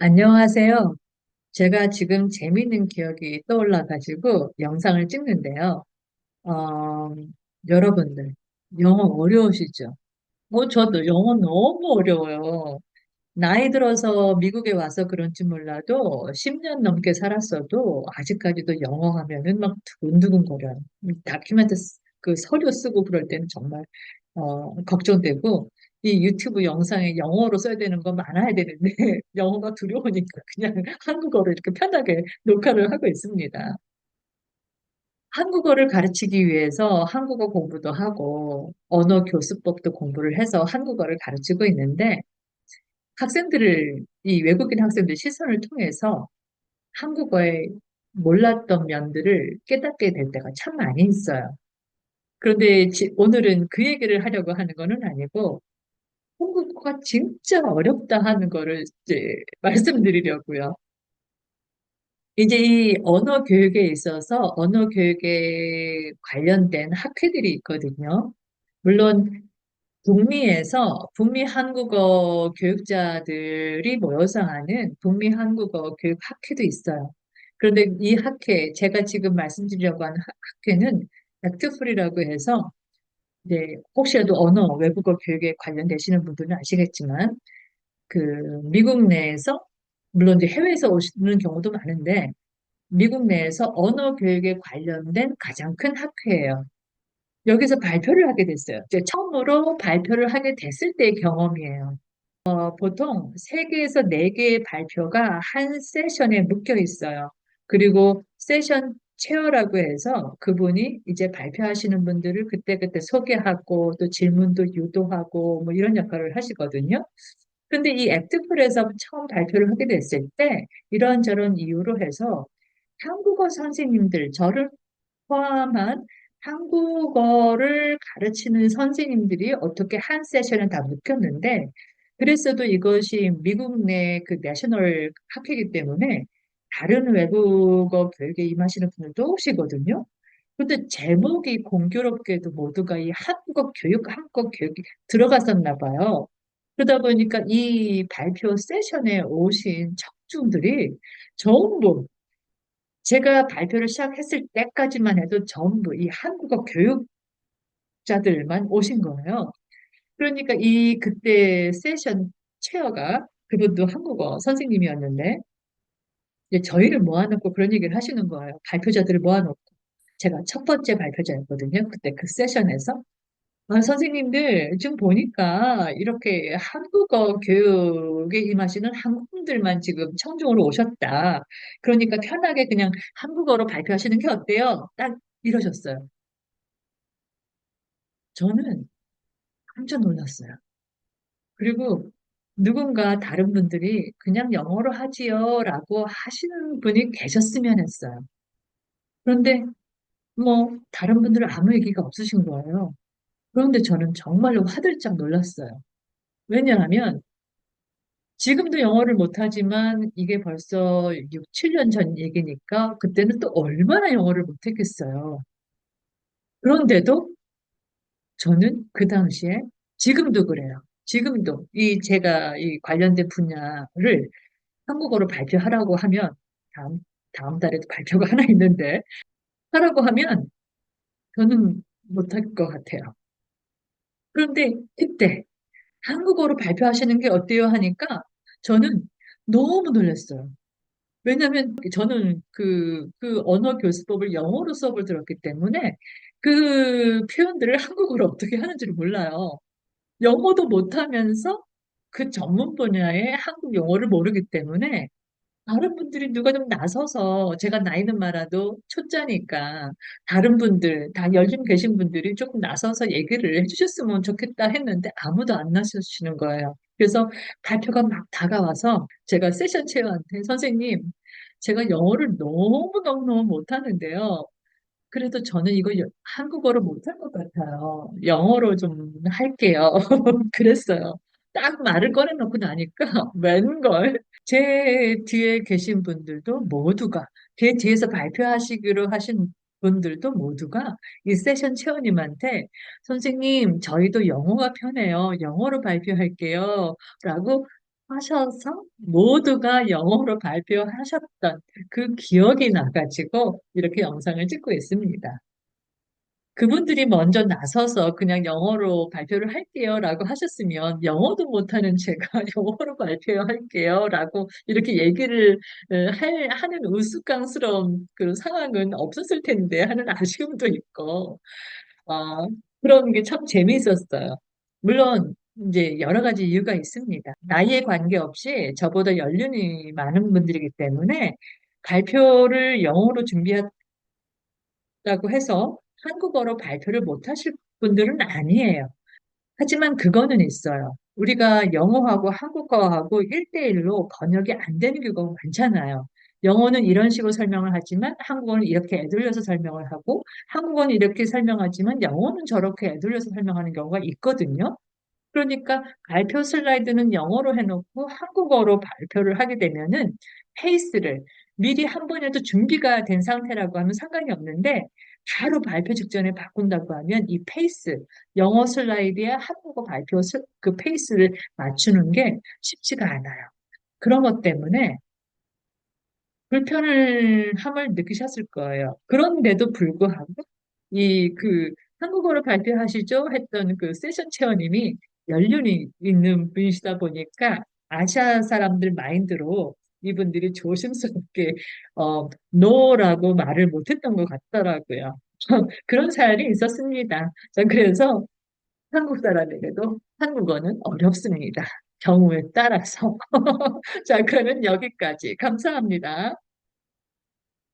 안녕하세요. 제가 지금 재미있는 기억이 떠올라가지고 영상을 찍는데요. 어, 여러분들, 영어 어려우시죠? 저도 영어 너무 어려워요. 나이 들어서 미국에 와서 그런지 몰라도 10년 넘게 살았어도 아직까지도 영어 하면은 막 두근두근거려요. 다큐멘트 그 서류 쓰고 그럴 때는 정말 걱정되고 이 유튜브 영상에 영어로 써야 되는 거 많아야 되는데 영어가 두려우니까 그냥 한국어로 이렇게 편하게 녹화를 하고 있습니다. 한국어를 가르치기 위해서 한국어 공부도 하고 언어 교수법도 공부를 해서 한국어를 가르치고 있는데 이 외국인 학생들 시선을 통해서 한국어의 몰랐던 면들을 깨닫게 될 때가 참 많이 있어요. 그런데 오늘은 그 얘기를 하려고 하는 거는 아니고 한국어가 진짜 어렵다 하는 거를 이제 말씀드리려고요. 이제 이 언어 교육에 있어서 언어 교육에 관련된 학회들이 있거든요. 물론 북미 한국어 교육자들이 모여서 하는 북미 한국어 교육 학회도 있어요. 그런데 이 학회, 제가 지금 말씀드리려고 하는 학회는 닥터풀이라고 해서, 네, 혹시라도 언어, 외국어 교육에 관련되시는 분들은 아시겠지만, 그, 미국 내에서, 물론 이제 해외에서 오시는 경우도 많은데, 미국 내에서 언어 교육에 관련된 가장 큰 학회예요. 여기서 발표를 하게 됐어요. 이제 처음으로 발표를 하게 됐을 때의 경험이에요. 보통 3개에서 4개의 발표가 한 세션에 묶여 있어요. 그리고 세션 체어라고 해서 그분이 이제 발표하시는 분들을 그때그때 소개하고 또 질문도 유도하고 뭐 이런 역할을 하시거든요. 근데 이 액트풀에서 처음 발표를 하게 됐을 때 이런저런 이유로 해서 한국어 선생님들, 저를 포함한 한국어를 가르치는 선생님들이 어떻게 한 세션에 다 묶였는데, 그랬어도 이것이 미국 내 그 내셔널 학회이기 때문에 다른 외국어 교육에 임하시는 분들도 오시거든요. 근데 제목이 공교롭게도 모두가 이 한국어 교육이 들어갔었나 봐요. 그러다 보니까 이 발표 세션에 오신 청중들이 전부 제가 발표를 시작했을 때까지만 해도 전부 이 한국어 교육자들만 오신 거예요. 그러니까 이 그때 세션 체어가 그분도 한국어 선생님이었는데 이제 저희를 모아놓고 그런 얘기를 하시는 거예요. 발표자들을 모아놓고. 제가 첫 번째 발표자였거든요. 그때 그 세션에서. 선생님들, 지금 보니까 이렇게 한국어 교육에 임하시는 한국분들만 지금 청중으로 오셨다. 그러니까 편하게 그냥 한국어로 발표하시는 게 어때요? 딱 이러셨어요. 저는 깜짝 놀랐어요. 그리고 누군가 다른 분들이 그냥 영어로 하지요 라고 하시는 분이 계셨으면 했어요. 그런데 뭐 다른 분들은 아무 얘기가 없으신 거예요. 그런데 저는 정말로 화들짝 놀랐어요. 왜냐하면 지금도 영어를 못하지만 이게 벌써 6, 7년 전 얘기니까 그때는 또 얼마나 영어를 못했겠어요. 그런데도 저는 그 당시에 지금도 그래요. 지금도 제가 이 관련된 분야를 한국어로 발표하라고 하면 다음 다음 달에도 발표가 하나 있는데 하라고 하면 저는 못할 것 같아요. 그런데 그때 한국어로 발표하시는 게 어때요 하니까 저는 너무 놀랐어요. 왜냐하면 저는 그 언어 교수법을 영어로 수업을 들었기 때문에 그 표현들을 한국어로 어떻게 하는지를 몰라요. 영어도 못하면서 그 전문 분야의 한국 용어를 모르기 때문에 다른 분들이 누가 좀 나서서 제가 나이는 많아도 초짜니까 다른 분들, 다 연륜 계신 분들이 조금 나서서 얘기를 해주셨으면 좋겠다 했는데 아무도 안 나서주시는 거예요. 그래서 발표가 막 다가와서 제가 세션 체어한테 선생님, 제가 영어를 너무너무너무 못하는데요. 그래도 저는 이거 한국어로 못할 것 같아요. 영어로 좀 할게요. 그랬어요. 딱 말을 꺼내놓고 나니까 웬걸? 제 뒤에 계신 분들도 모두가, 제 뒤에서 발표하시기로 하신 분들도 모두가 이 세션 체어님한테 선생님, 저희도 영어가 편해요. 영어로 발표할게요. 라고 하셔서 모두가 영어로 발표하셨던 그 기억이 나가지고 이렇게 영상을 찍고 있습니다. 그분들이 먼저 나서서 그냥 영어로 발표를 할게요라고 하셨으면 영어도 못하는 제가 영어로 발표할게요라고 이렇게 얘기를 하는 우스꽝스러운 그런 상황은 없었을 텐데 하는 아쉬움도 있고 아, 그런 게 참 재미있었어요. 물론 이제 여러 가지 이유가 있습니다. 나이에 관계없이 저보다 연륜이 많은 분들이기 때문에 발표를 영어로 준비한다고 해서 한국어로 발표를 못 하실 분들은 아니에요. 하지만 그거는 있어요. 우리가 영어하고 한국어하고 1대1로 번역이 안 되는 경우가 많잖아요. 영어는 이런 식으로 설명을 하지만 한국어는 이렇게 애들려서 설명을 하고 한국어는 이렇게 설명하지만 영어는 저렇게 애들려서 설명하는 경우가 있거든요. 그러니까 발표 슬라이드는 영어로 해놓고 한국어로 발표를 하게 되면은 페이스를 미리 한 번이라도 준비가 된 상태라고 하면 상관이 없는데 바로 발표 직전에 바꾼다고 하면 이 페이스, 영어 슬라이드에 한국어 발표 그 페이스를 맞추는 게 쉽지가 않아요. 그런 것 때문에 불편을 함을 느끼셨을 거예요. 그런데도 불구하고 한국어로 발표하시죠? 했던 그 세션 체어님이 연륜이 있는 분이시다 보니까 아시아 사람들 마인드로 이분들이 조심스럽게 no라고 말을 못했던 것 같더라고요. 그런 사연이 있었습니다. 전 그래서 한국 사람에게도 한국어는 어렵습니다. 경우에 따라서. 자, 그러면 여기까지. 감사합니다.